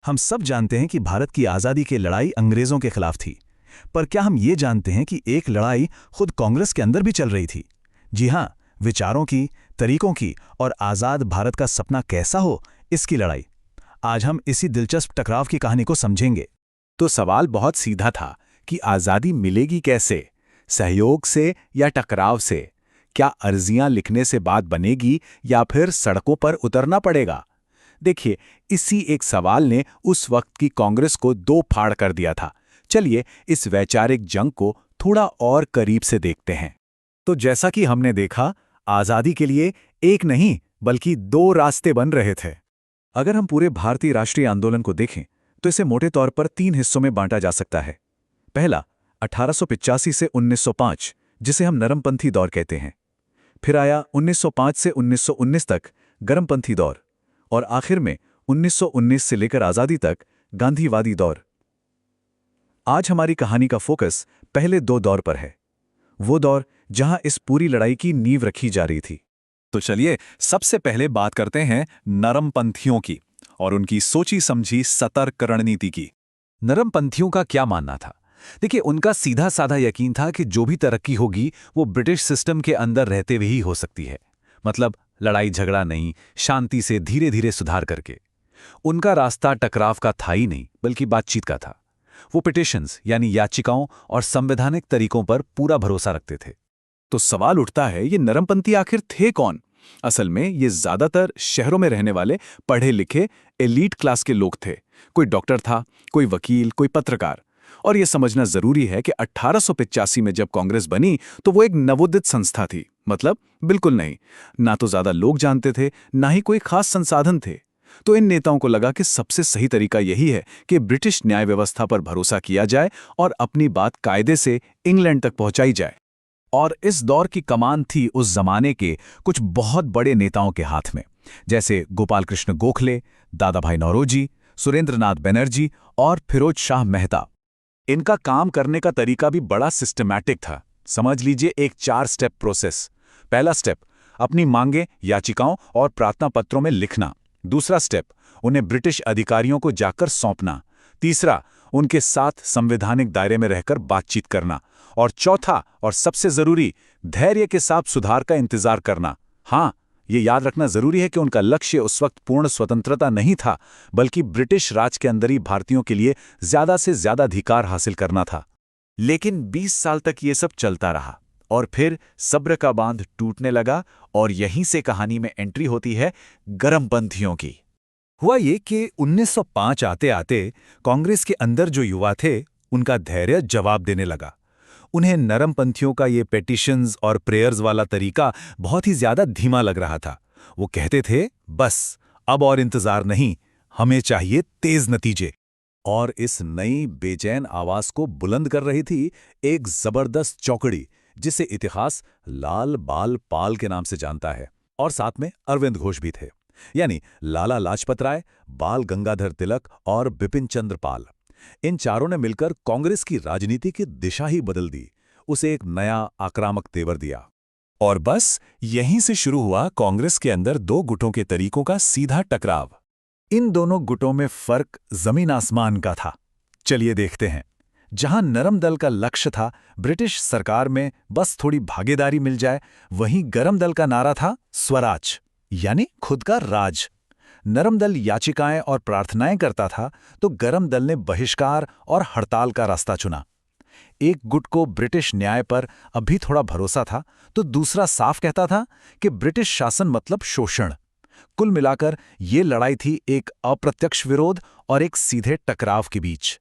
हम सब जानते हैं कि भारत की आज़ादी की लड़ाई अंग्रेज़ों के खिलाफ थी। पर क्या हम ये जानते हैं कि एक लड़ाई खुद कांग्रेस के अंदर भी चल रही थी? जी हाँ, विचारों की, तरीकों की और आज़ाद भारत का सपना कैसा हो, इसकी लड़ाई। आज हम इसी दिलचस्प टकराव की कहानी को समझेंगे। तो सवाल बहुत सीधा था कि आज़ादी मिलेगी कैसे? सहयोग से या टकराव से? क्या अर्जियां लिखने से बात बनेगी या फिर सड़कों पर उतरना पड़ेगा? देखिए, इसी एक सवाल ने उस वक्त की कांग्रेस को दो फाड़ कर दिया था। चलिए इस वैचारिक जंग को थोड़ा और करीब से देखते हैं। तो जैसा कि हमने देखा, आज़ादी के लिए एक नहीं बल्कि दो रास्ते बन रहे थे। अगर हम पूरे भारतीय राष्ट्रीय आंदोलन को देखें तो इसे मोटे तौर पर तीन हिस्सों में बांटा जा सकता है। पहला 1885 से 1905, जिसे हम नरमपंथी दौर कहते हैं। फिर आया 1905 से 1919 तक गर्मपंथी दौर, और आखिर में 1919 से लेकर आज़ादी तक गांधीवादी दौर। आज हमारी कहानी का फोकस पहले दो दौर पर है, वो दौर जहां इस पूरी लड़ाई की नींव रखी जा रही थी। तो चलिए सबसे पहले बात करते हैं नरमपंथियों की और उनकी सोची समझी सतर्क रणनीति की। नरमपंथियों का क्या मानना था? देखिए, उनका सीधा साधा यकीन था कि जो भी तरक्की होगी वो ब्रिटिश सिस्टम के अंदर रहते हुए ही हो सकती है। मतलब लड़ाई झगड़ा नहीं, शांति से धीरे धीरे सुधार करके। उनका रास्ता टकराव का था ही नहीं बल्कि बातचीत का था। वो पिटिशंस यानी याचिकाओं और संवैधानिक तरीकों पर पूरा भरोसा रखते थे। तो सवाल उठता है, ये नरमपंथी आखिर थे कौन? असल में ये ज्यादातर शहरों में रहने वाले पढ़े लिखे एलीट क्लास के लोग थे। कोई डॉक्टर था, कोई वकील, कोई पत्रकार। और ये समझना जरूरी है कि 1885 में जब कांग्रेस बनी तो वो एक नवोदित संस्था थी। मतलब बिल्कुल नहीं, ना तो ज्यादा लोग जानते थे, ना ही कोई खास संसाधन थे। तो इन नेताओं को लगा कि सबसे सही तरीका यही है कि ब्रिटिश न्याय व्यवस्था पर भरोसा किया जाए और अपनी बात कायदे से इंग्लैंड तक पहुंचाई जाए। और इस दौर की कमान थी उस जमाने के कुछ बहुत बड़े नेताओं के हाथ में, जैसे गोपाल कृष्ण गोखले, दादा भाई नौरोजी, सुरेंद्रनाथ बनर्जी और फिरोज शाह मेहता। इनका काम करने का तरीका भी बड़ा सिस्टमैटिक था। समझ लीजिए एक 4 स्टेप प्रोसेस। पहला स्टेप, अपनी मांगें, याचिकाओं और प्रार्थना पत्रों में लिखना। दूसरा स्टेप, उन्हें ब्रिटिश अधिकारियों को जाकर सौंपना। तीसरा, उनके साथ संवैधानिक दायरे में रहकर बातचीत करना। और चौथा और सबसे जरूरी, धैर्य के साथ सुधार का इंतजार करना। हाँ, ये याद रखना जरूरी है कि उनका लक्ष्य उस वक्त पूर्ण स्वतंत्रता नहीं था, बल्कि ब्रिटिश राज के अंदर ही भारतीयों के लिए ज्यादा से ज्यादा अधिकार हासिल करना था। लेकिन 20 साल तक ये सब चलता रहा और फिर सब्र का बांध टूटने लगा और यहीं से कहानी में एंट्री होती है गर्मपंथियों की। हुआ ये कि 1905 आते आते कांग्रेस के अंदर जो युवा थे, उनका धैर्य जवाब देने लगा। उन्हें नरमपंथियों का ये पेटिशंस और प्रेयर्स वाला तरीका बहुत ही ज्यादा धीमा लग रहा था। वो कहते थे, बस अब और इंतजार नहीं, हमें चाहिए तेज नतीजे। और इस नई बेचैन आवाज को बुलंद कर रही थी एक जबरदस्त चौकड़ी, जिसे इतिहास लाल बाल पाल के नाम से जानता है। और साथ में अरविंद घोष भी थे, यानी लाला लाजपत राय, बाल गंगाधर तिलक और बिपिन चंद्र पाल। इन चारों ने मिलकर कांग्रेस की राजनीति की दिशा ही बदल दी, उसे एक नया आक्रामक तेवर दिया। और बस यहीं से शुरू हुआ कांग्रेस के अंदर दो गुटों के तरीकों का सीधा टकराव। इन दोनों गुटों में फर्क जमीन आसमान का था। चलिए देखते हैं। जहां नरम दल का लक्ष्य था ब्रिटिश सरकार में बस थोड़ी भागीदारी मिल जाए, वहीं गरम दल का नारा था स्वराज, यानी खुद का राज। नरम दल याचिकाएं और प्रार्थनाएं करता था, तो गरम दल ने बहिष्कार और हड़ताल का रास्ता चुना। एक गुट को ब्रिटिश न्याय पर अभी थोड़ा भरोसा था, तो दूसरा साफ कहता था कि ब्रिटिश शासन मतलब शोषण। कुल मिलाकर ये लड़ाई थी एक अप्रत्यक्ष विरोध और एक सीधे टकराव के बीच।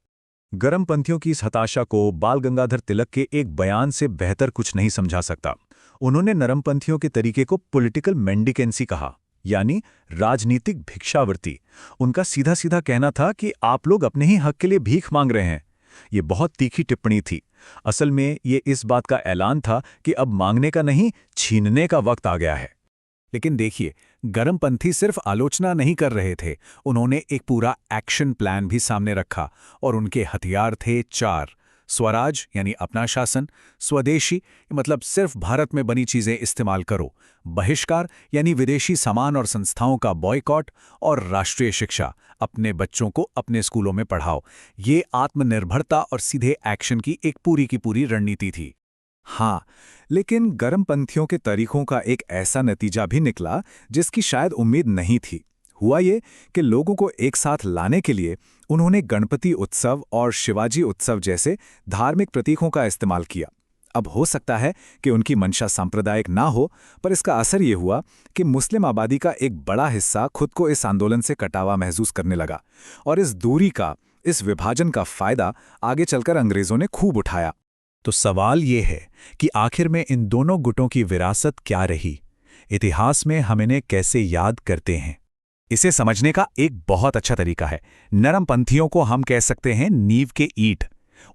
गर्मपंथियों की इस हताशा को बाल गंगाधर तिलक के एक बयान से बेहतर कुछ नहीं समझा सकता। उन्होंने नरमपंथियों के तरीके को पॉलिटिकल मेंडिकेंसी कहा, यानी राजनीतिक भिक्षावृत्ति। उनका सीधा सीधा कहना था कि आप लोग अपने ही हक के लिए भीख मांग रहे हैं। ये बहुत तीखी टिप्पणी थी। असल में ये इस बात का ऐलान था कि अब मांगने का नहीं, छीनने का वक्त आ गया है। लेकिन देखिए, गर्मपंथी सिर्फ आलोचना नहीं कर रहे थे, उन्होंने एक पूरा एक्शन प्लान भी सामने रखा और उनके हथियार थे 4: स्वराज यानी अपना शासन, स्वदेशी मतलब सिर्फ भारत में बनी चीजें इस्तेमाल करो, बहिष्कार यानी विदेशी सामान और संस्थाओं का बॉयकॉट, और राष्ट्रीय शिक्षा, अपने बच्चों को अपने स्कूलों में पढ़ाओ। ये आत्मनिर्भरता और सीधे एक्शन की एक पूरी की पूरी रणनीति थी। हाँ, लेकिन गर्मपंथियों के तरीकों का एक ऐसा नतीजा भी निकला जिसकी शायद उम्मीद नहीं थी। हुआ ये कि लोगों को एक साथ लाने के लिए उन्होंने गणपति उत्सव और शिवाजी उत्सव जैसे धार्मिक प्रतीकों का इस्तेमाल किया। अब हो सकता है कि उनकी मंशा सांप्रदायिक ना हो, पर इसका असर ये हुआ कि मुस्लिम आबादी का एक बड़ा हिस्सा खुद को इस आंदोलन से कटावा महसूस करने लगा, और इस दूरी का, इस विभाजन का फायदा आगे चलकर अंग्रेजों ने खूब उठाया। तो सवाल ये है कि आखिर में इन दोनों गुटों की विरासत क्या रही? इतिहास में हम इन्हें कैसे याद करते हैं? इसे समझने का एक बहुत अच्छा तरीका है। नरमपंथियों को हम कह सकते हैं नींव के ईंट।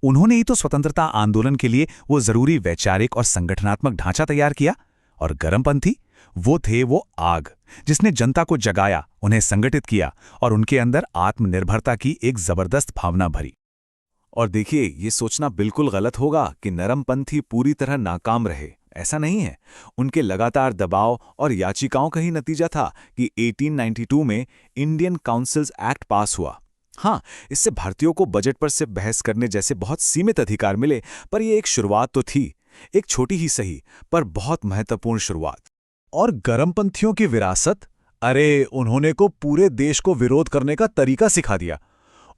उन्होंने ही तो स्वतंत्रता आंदोलन के लिए वो जरूरी वैचारिक और संगठनात्मक ढांचा तैयार किया। और गर्मपंथी वो थे वो आग जिसने जनता को जगाया, उन्हें संगठित किया और उनके अंदर आत्मनिर्भरता की एक जबरदस्त भावना भरी। और देखिए, ये सोचना बिल्कुल गलत होगा कि नरमपंथी पूरी तरह नाकाम रहे। ऐसा नहीं है। उनके लगातार दबाव और याचिकाओं का ही नतीजा था कि 1892 में इंडियन काउंसिल्स एक्ट पास हुआ। हाँ, इससे भारतीयों को बजट पर से बहस करने जैसे बहुत सीमित अधिकार मिले, पर यह एक शुरुआत तो थी, एक छोटी ही सही पर बहुत महत्वपूर्ण शुरुआत। और गर्मपंथियों की विरासत, अरे उन्होंने को पूरे देश को विरोध करने का तरीका सिखा दिया।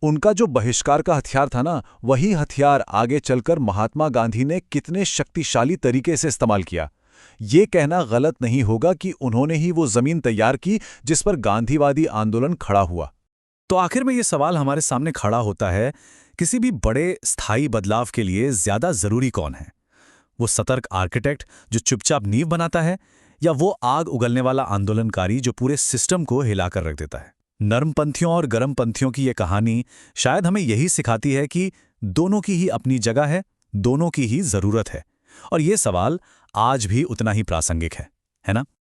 उनका जो बहिष्कार का हथियार था ना, वही हथियार आगे चलकर महात्मा गांधी ने कितने शक्तिशाली तरीके से इस्तेमाल किया। ये कहना गलत नहीं होगा कि उन्होंने ही वो जमीन तैयार की जिस पर गांधीवादी आंदोलन खड़ा हुआ। तो आखिर में ये सवाल हमारे सामने खड़ा होता है, किसी भी बड़े स्थायी बदलाव के लिए ज्यादा जरूरी कौन है? वो सतर्क आर्किटेक्ट जो चुपचाप नींव बनाता है, या वो आग उगलने वाला आंदोलनकारी जो पूरे सिस्टम को हिलाकर रख देता है? नरमपंथियों और गर्मपंथियों की ये कहानी शायद हमें यही सिखाती है कि दोनों की ही अपनी जगह है, दोनों की ही जरूरत है, और ये सवाल आज भी उतना ही प्रासंगिक है ना?